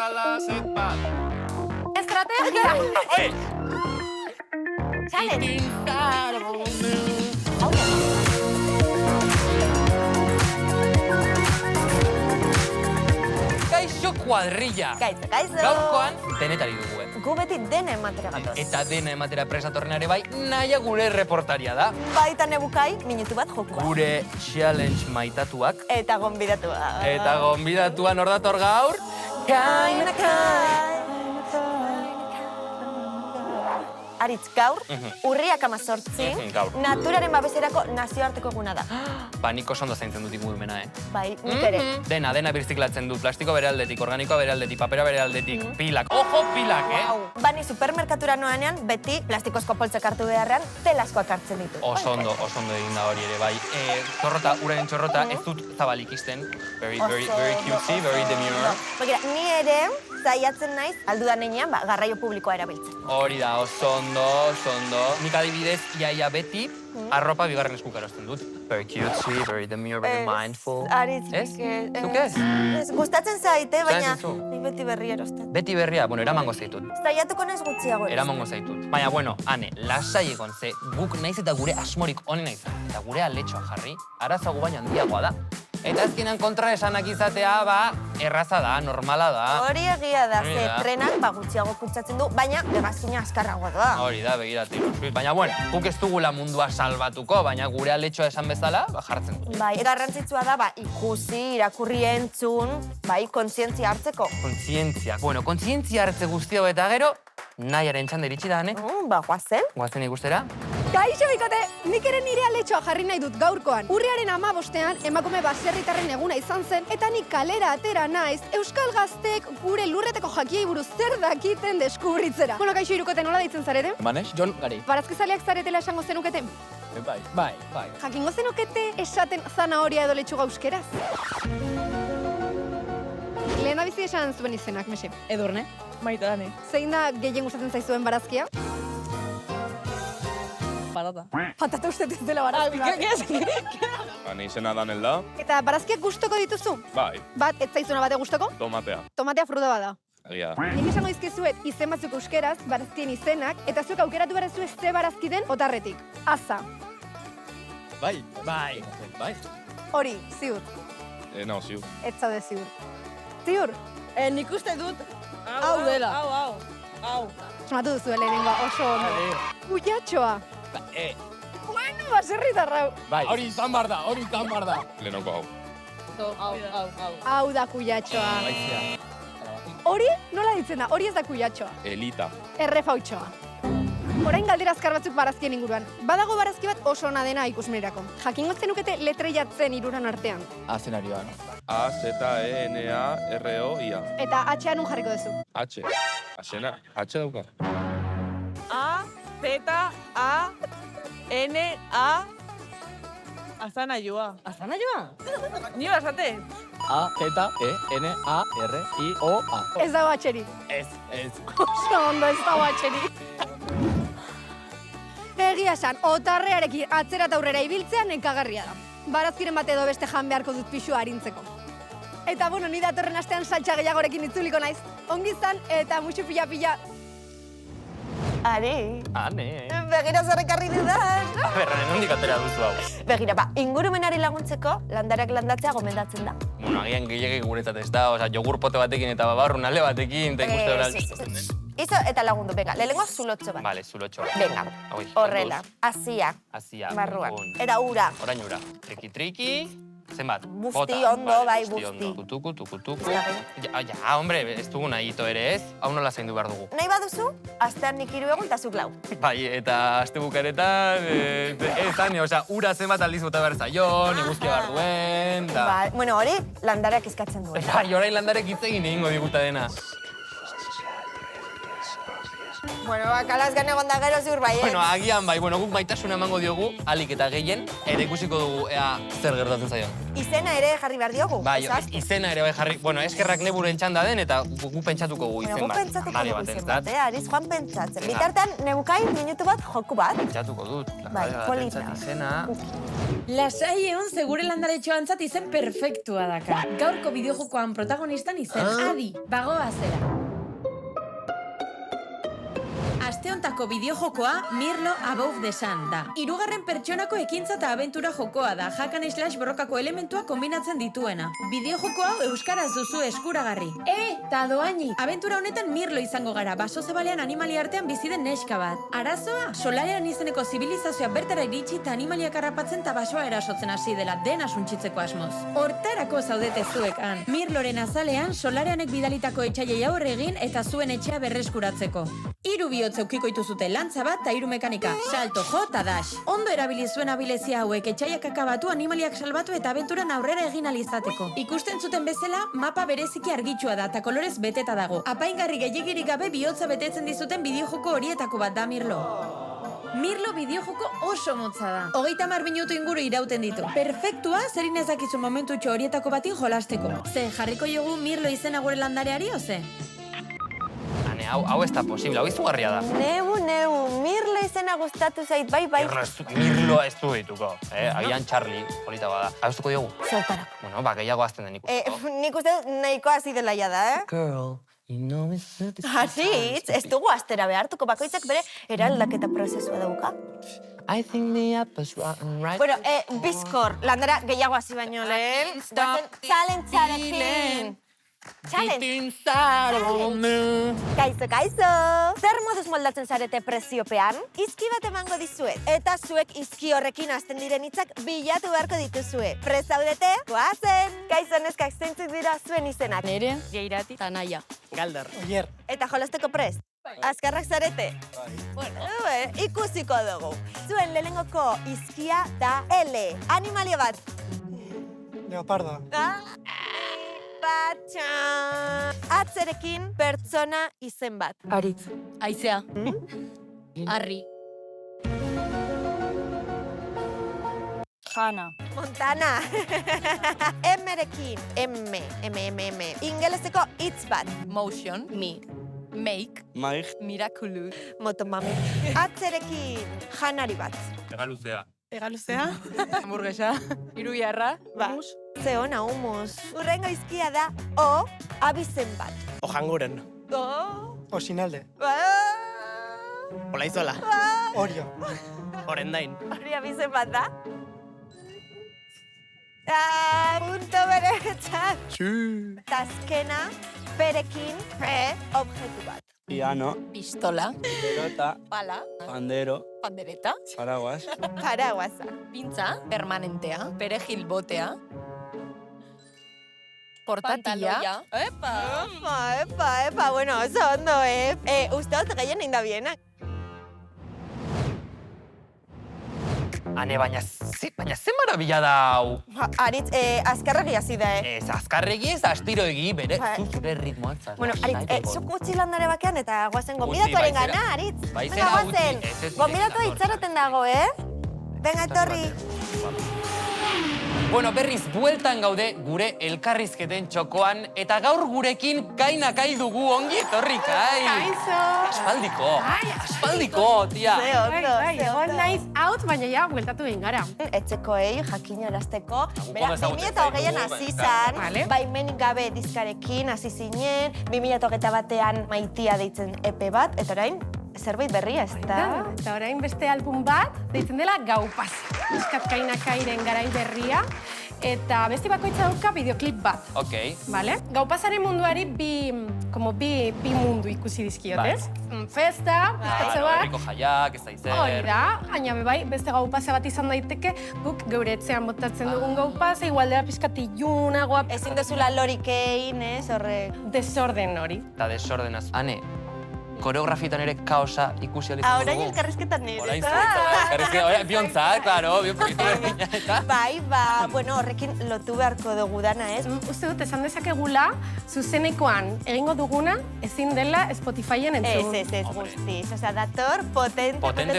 bezala, set bat. Estrategia! Challenge! Kaixo kuadrilla. Kaixo. Gaurkoan, denetari dugu, Gu beti dena ematera gatoz. Eta dena ematera presatorren ere bai, naia gure reportaria da. Baita nebukai, minutu bat jokua. Gure challenge maitatuak. Eta gonbidatua. Eta gonbidatua nor dator gaur? Aritz, gaur, urriak 18, gaur. naturaren babeserako nazioarteko eguna da. Ba, nik oso ondo zaintzen dut ingurumena, Bai, nik ere. Dena birziklatzen du. Plastiko bere aldetik, organikoa bere aldetik, papera bere aldetik, pilak. Ojo, pilak, Bani supermerkatura noanean, beti plastikozko poltsak hartu beharrean, telaskoak hartzen ditu. Oso ondo egin da hori ere, bai. Txorrota, uraren txorrota, ez dut zabalik isten. Very cutesy, very demure. Begira, ni ere, zaiatzen naiz, aldudan heinean, garraio publikoa erabiltzen. Hori da, oso ondo. Nik adibidez, iaia beti, arropa bigarren eskuka erosten dut. Very cutesy, very demure, very mindful. Aritz, Ez? Zuk ez? Gustatzen zaite, baina Zaizu. nik beti berria erosten. Beti berria, bueno, eramango zaitut. Zaiatuko naiz gutxiago. Eramango zaitut. Baina, bueno, ane, lasai egon ze, guk naiz eta gure asmorik onena izan. Eta gure aletxoa jarri, arazago baina handiagoa da. Eta azkenan kontra esanak izatea, erraza da, normala da. Hori egia da, Hori ze da. trenak gutxiago kutsatzen du, baina hegazkina azkarragoa da. Hori da, begiratu. Baina, bueno, guk ez dugula mundua salbatuko, baina gure aletxoa esan bezala, jartzen du. Bai, garrantzitsua da, ikusi, irakurri entzun, kontzientzia hartzeko. Kontzientzia. Bueno, kontzientzia hartze guztio eta gero, nahiaren txanda iritsi da, Guazen. Guazen ikustera. Kaixo bikote, nik ere nire aletxoa jarri nahi dut gaurkoan. Urriaren 15ean emakume baserritarren eguna izan zen, eta nik kalera atera naiz Euskal Gazteek gure lurreteko jakiei buruz zer dakiten deskubritzera. Bueno, kaixo hirukote, nola deitzen zarete? Manex, Jon Gari. Barazkezaleak zaretela esango zenukete? Bai. Jakingo zenukete esaten zanahoria edo letxuga euskeraz? Lehendabizi esan zuen izenak, Mese. Edurne, Maita Dani. Zein da gehien gustatzen zaizuen barazkia? Patata. Patata uste ez dela barazkia. Ni izena Danel da. Eta barazkiak gustoko dituzu? Bai, Bat, ez zaizuna bate gustoko? tomatea. Tomatea fruta bada. Egia da. Nik esango izkizuet izen batzuk euskeraz, barazkien izenak, eta zuek aukeratu behar ez ze barazki den otarretik. Aza. Bai. Hori, ziur. No, ziu. Ez zaude ziur. Ziur. Nik uste dut hau dela. Hau. Esmatu duzu lehenengoa, oso ondo. Kuyatxoa. Bueno, baserritarra. Bai. Hori izan bar da. Lehenoko hau. Hau. Hau da kuyatxoa. Baizia. Hori nola ditzen da, hori ez da kuyatxoa. Elita. Errefautxoa. Orain galdera azkar batzuk barazkien inguruan. Badago barazki bat oso ona dena ikusmerako. Jakingo zenukete letreiatzen hiruran artean. Azenarioa, no? A, Z, E, N, A, R, O, I, A. Eta atxean un jarriko duzu. H. Azena. H dauka. A, Z, A, N, A. Azana joa. Azana joa? Ni basate. A, Z, E, N, A, R, I, O, A. Ez dago atxeri. Ez. Oso ondo ez dago atxeri. Egia esan, otarrearekin atzera eta aurrera ibiltzea nekagarria da. Barazkiren bat edo beste jan beharko dut pixua arintzeko. Eta bueno, ni datorren astean saltsa gehiagorekin itzuliko naiz. Ongi izan eta musu pila. Ari, Ane. begira zer ekarri dudan. Berranen nondik atera duzu hau. Begira, ingurumenari laguntzeko, landarak landatzea gomendatzen da. Bueno, agian gehiagik guretzat ez da, jogurt pote batekin eta babarrun ale batekin, eta ikuste dora... Izo eta lagundu, venga, lehenengo zulotxo bat. Vale, zulotxo. Venga, Hauei, horrela, kontuz. hasia, barruan. barruan. Eta ura, Orain ura. Triki, zenbat? Busti ondo, bai, busti. Tuku. Está Ja, hombre, ez dugu nahi ito ere ez, hau nola zaindu behar dugu. nahi baduzu, astean nik 3 egun eta zuk 4. Bai, eta aste bukaretan, ura zenbat aldiz bota behar zaion, eguzkia behar duen, da... Bai, bueno, hori landarak eskatzen duen. Bai, orain landarek hitz egin egingo diguta dena. Bueno, kalazgan egon da gero ziur bai, Bueno, agian bai, guk maitasuna emango diogu, alik eta gehien, eta ikusiko dugu ea zer gertatzen zaion. Izena ere jarri behar diogu. Bai, izena ere bai jarri, eskerrak neburen txanda den, eta gu pentsatuko gu izen Gu bat. pentsatuko dugu izen bat, Ariz, joan pentsatzen. Bitartean, nebukai minutu bat, joku bat. Pentsatuko dut, Bai, polita. izena. Lasai egon segure landaretxoantzat izen perfektua daka. Gaurko bideojokoan protagonistan izen Adi, bagoa zera. Aste hontako bideojokoa Mirlo Above the Sun da. Hirugarren pertsonako ekintza eta abentura jokoa da, hack and slash borrokako elementua kombinatzen dituena. Bideojoko hau euskaraz duzu eskuragarri. Ta doaini, abentura honetan Mirlo izango gara, baso zabalean animali artean bizi den neska bat. Arazoa, Solarean izeneko zibilizazioa bertara iritsi eta animaliak harrapatzen eta basoa erasotzen hasi dela dena suntsitzeko asmoz. Hortarako zaudete zuekan. Mirloren azalean, Solareanek bidalitako etxaiei aurre egin eta zuen etxea berreskuratzeko. 3 bihotz eukiko ituzute lantza bat eta 3 mekanika, salto, jo eta dash. Ondo erabili zuen abilezia hauek etxaiak akabatu, animaliak salbatu eta abenturan aurrera egin alizateko. Ikusten zuten bezala, mapa bereziki argitsua da eta kolorez beteta dago. Apaingarri gehiagirik gabe bihotza betetzen dizuten bideojoko horietako bat da Mirlo. Mirlo bideojoko oso motza da. 30 minutu inguru irauten ditu. Perfektua, zerin ezakizu momentutxo horietako batin jolasteko. Ze, jarriko jogu Mirlo izena gure landareari, oze? Hau ez da posible, hau izugarria da. Neu, Mirlo izena gustatu zait, bai. Mirlo ez du dituko, agian Charlie, polita bada. Hau estuko diogu? Zertarako. Bueno, gehiago azten den ikusteko. Nik uste dut nahiko hasi dela ja da, Girl, you know it's not the Haritz, ez dugu astera behartuko, bakoitzak bere eraldaketa prozesua dauka. I think the apple's rotten right. Bueno, bizkor, landara gehiago hasi baino lehen. Challengearekin. Challenge. Kaixo. Zer moduz moldatzen zarete preziopean? Izki bat emango dizuet. Eta zuek izki horrekin hasten diren hitzak bilatu beharko dituzue. Prest zaudete? Goazen! Kaixo neskak zeintzuk dira zuen izenak. Nere, Geirati eta Naia. Galder. Oier. Eta jolasteko prest? Azkarrak zarete? Bueno, ikusiko dugu. Zuen lehenengoko izkia da L. Animalia bat. Leopardo. Atzerekin pertsona izen bat. Aritz. Aizea. Arri. Jana. Montana. Emerekin. M. Ingeleseko hitz bat. Motion. Mi. Make. Maig. Miraculous. Motomami. Atzerekin janari bat. Egaluzea. Egaluzea. Hamburguesa. Iruiarra. Humus. Zeona, humus. Urrengo izkia da O, abizen bat. Ojanguren. O. Osinalde. Olaizola. Orio. Orendain. Hori abizen bat da. Punto beretzat. Eta azkena, perekin, objektu bat. Piano. Pistola. Pelota. Pala. Pandero. Pandereta. Paraguas. Paraguasa. Pintza. Permanentea. Perejil botea. Portatila. Epa, bueno, oso ondo, uste dut gehien egin da bienak. Ane, baina ze marabila da hau. Aritz, azkarregi hasi da, Ez azkarregi, ez astiroegi, bere, zure ritmoan zara. Bueno, Aritz, zuk utzi landare bakean eta guazen Utzi, gonbidatuaren baizera. gana, Aritz. Baizera Venga, utzi, guazen. ez Gonbidatua nire itxaroten dago, Venga, etorri. Bueno, berriz bueltan gaude gure elkarrizketen txokoan, eta gaur gurekin Kaina Kai dugu, ongi etorri, Kai. Aspaldiko, tia. Ze ondo, ze Egon ondo. naiz out, baina ja, bueltatu egin gara. Etxekoei jakinarazteko. Guk ondo ezagutzen 2020an zaitugu, hasi eta- zan, Vale. baimenik gabe diskarekin hasi zinen, 2021an Maitia deitzen epe bat, eta orain, zerbait berria, ez da? Eta orain beste album bat, deitzen dela Gaupaz. Eskat Kaina Kairen garai berria, eta beste bakoitza dauka bideoklip bat. Ok. Vale? Gaupazaren munduari bi mundu ikusi dizkiot, Bai. ez? Festa, pizkatze bat. Herriko jaiak, ez da izer. Hori da, baina bai, beste gaupaza bat izan daiteke, guk geure etxean botatzen dugun gaupaza, igual dela pizkat ilunagoa, Ezin duzula lorik egin, ez, horre. desorden hori. Eta desordenaz. Ane, koreografietan ere kaosa ikusi izango Orain dugu. elkarrizketan nire. Orain zuretzat, biontzat, klaro, biontzat berdina, eta... Bai, bueno, horrekin lotu beharko dugu dana, ez? Uste dut, esan dezakegula, zuzenekoan egingo duguna, ezin dela Spotifyen entzun. Ez, guztiz. Osea, dator potente. Potente.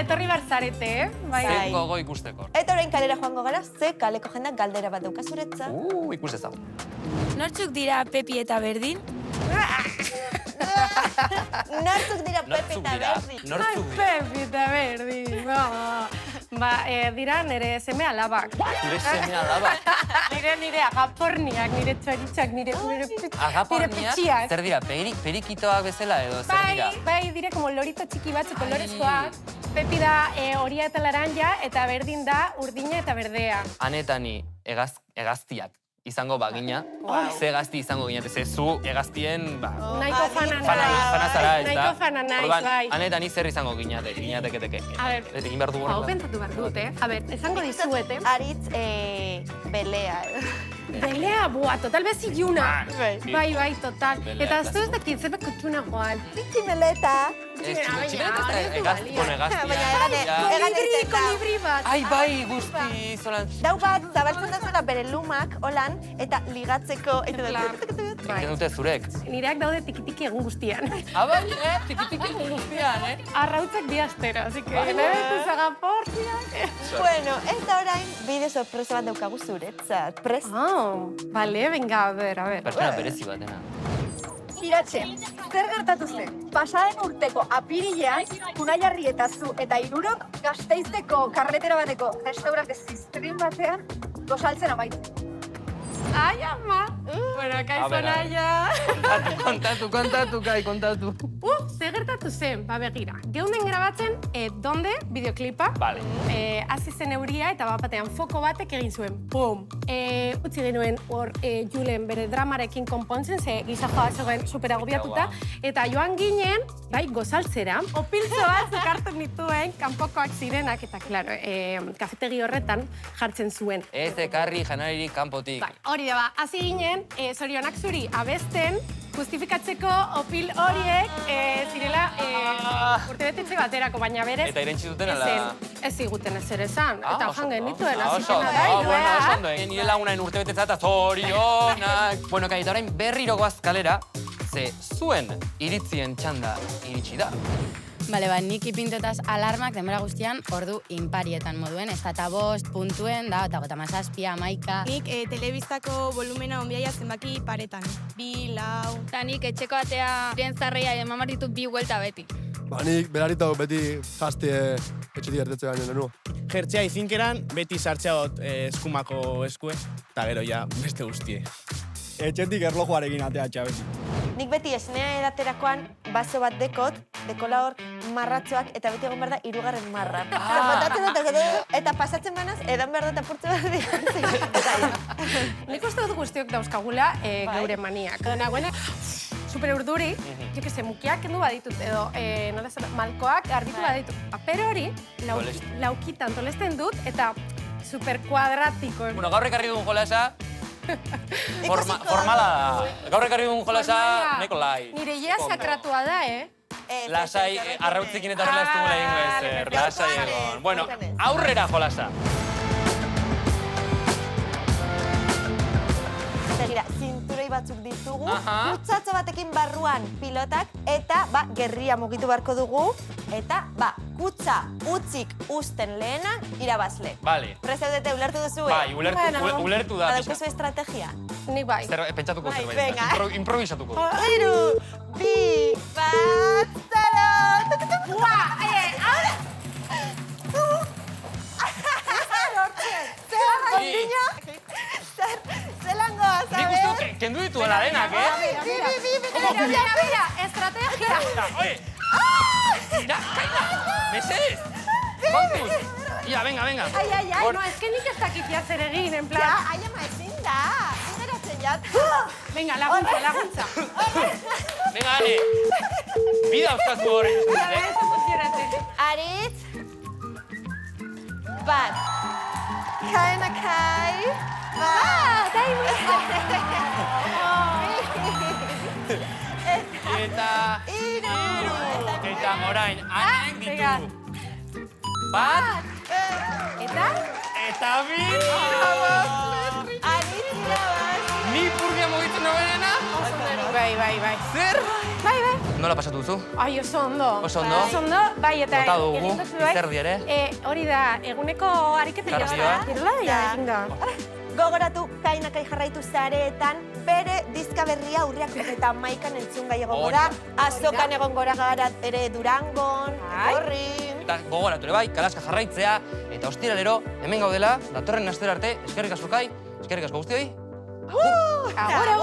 Etorri barzarete, bai. Zer gogo ikusteko. Eta orain kalera joango gara, ze kaleko jendak galdera bat dauka zuretzat. Ikus ezagun. Nortzuk dira Pepi eta Berdin? Nortzuk dira Pepe eta Berdi. Nortzuk dira. Pepi eta Berdin, dira nire seme alabak. Zure seme alabak. Nire agaporniak, nire txoritzak, nire Agaporniak? pitxiak. Zer dira, perikitoak bezala edo, zer dira? Bai, dire como lorito txiki batzu kolorezkoak. Pepi da horia eta laranja, eta Berdin da urdina eta berdea. Anetani hegaztiak izango bagina, ze hegazti izango gina, ze zu hegaztien, Nahiko fana zara, ez da? Nahiko fana naiz, bai. Anetani zer izango ginateke. A ber, Eta egin behar du hau horrela. pentsatu behar dut, A ber, esango dizuete. Aritz, belea. Belea, total beziluna. Bai, total. Belea, Eta ez dakit, zer bekutuna joan. Tximeleta. Tximeleta hegazti. Kolibri bat. Ai, bai, guzti, zolan. Dau bat, zabaltzen da zuela bere lumak, holan, eta ligatzeko. Egiten dute zurek. Nireak daude tikitiki egun guztian. Bai, tikitiki egun guztian, Arrautzak bi astero, así que nire zagaportiak. Bueno, eta orain, bide sorpresa bat daukagu zuretzat. Prest? Bale, venga, a ver. Pertsona berezi batena. Iratxe, zer gertatu zen? Pasaden urteko apirilean, Unaiarri eta zu eta Hirurok Gasteizeko karretera bateko restaurante ziztrin batean gozaltzen amaitu. Ai, ama! Bueno, kaixo naia. Kontatu, Kai, kontatu. Zer gertatu zen, begira. Geunden grabatzen, donde, bideoklipa. Vale. Hasi zen euria eta batean foko batek egin zuen. Pum! Utzi genuen hor Julen bere dramarekin konpontzen, ze gisa joa zegoen superagobiatuta. Eta joan ginen, bai, gozaltzera. Opiltzo batzuk hartu nituen, kanpokoak zirenak, eta, klaro, kafetegi horretan jartzen zuen. Ez ekarri janaririk kanpotik. Hori da, hasi ginen, zorionak zuri abesten, justifikatzeko opil horiek zirela urtebetetxe baterako, baina berez... Eta irentzi duten ala... Ez ziguten ezer esan, eta jan genituen, oso ondo, nire lagunain urtebetetza eta zorionak... Bueno, Kai, eta orain berriro goaz kalera, ze zuen iritzien txanda iritsi da. Bale, nik ipintotaz alarmak denbora guztian ordu inparietan moduen, ez eta 5 puntuen, da, eta 57, 11. Nik telebistako volumena onbiaia zenbaki paretan. 2, 4... Eta nik etxeko atea rienzarreia eman behar ditut 2 buelta beti. Nik belarito beti jazti etxetik ertetze baino denu. Jertzea izinkeran, beti sartzea dut eskumako eskue, eta gero ja beste guztie. Etxetik erlojuarekin ateatxa beti. Nik beti esnea edaterakoan baso bat dekola hor marratxoak, eta beti egon behar da 3. marra. Eta pasatzen banaz, edan behar da apurtze behar dira. Nik uste dut guztiok dauzkagula geure maniak. Nagoena, super urduri, jo que se, mukiak kendu baditut, edo malkoak garbitu baditut. Paper hori, laukitan tolesten dut, eta super kuadratiko. Bueno, gaur ekarri dugun jolasa, formala da. Gaur ekarri dugun jolasa, neko lai. Nire ia sakratua da, Lasai, arrautzekin eta horrela ez dugula egingo ezer. Lasai egon. Bueno, aurrera jolasa. Begira, zinturei batzuk ditugu, kutsatxo batekin barruan pilotak, eta gerria mugitu beharko dugu, eta kutsa utzik usten lehenan irabazle. Vale. Prezaudete, ulertu duzu, Bai, ulertu da. Badaukazu estrategia? Nik bai. Pentsatuko zerbait. venga. Improvisatuko. 3, 2, 1, 0! Ahora! Zelango, Nik uste kendu ditu dela denak, Mira, estrategia! Oye! Mira, Kaina! Mesedez! Kontuz! Ia, venga. Ai, no, es que nik ez dakitia zer egin, en plan... Ja, ai ama ezin da! Zingeratzen jat! Venga, laguntza! Venga, Ane! Bida euskazu horri! Aritz! Bat! Kaina Kai! eta hiru. Eta orain, anek ditu. Bat. Eta bi. Anitzira bat. Ni purgia mugitzen nobenena. Bai. Zer? Bai. Nola pasatu duzu? Ai, oso ondo. Oso ondo? Oso ondo, bai, eta Bota dugu, egin duzu, bai. izerdi ere. Hori da, eguneko ariketa Kardioa. Kirla da, eginda. Gogoratu kainakai jarraitu zareetan, bere dizka berria urriak eta maikan entzungai egongo da. Azokan egon gora gara ere Durangon, horri. Eta gogoratu ere bai, kalaska jarraitzea, eta ostiralero, hemen gaudela, datorren astera arte, eskerrik asko Kai, eskerrik asko guztioi. Agora,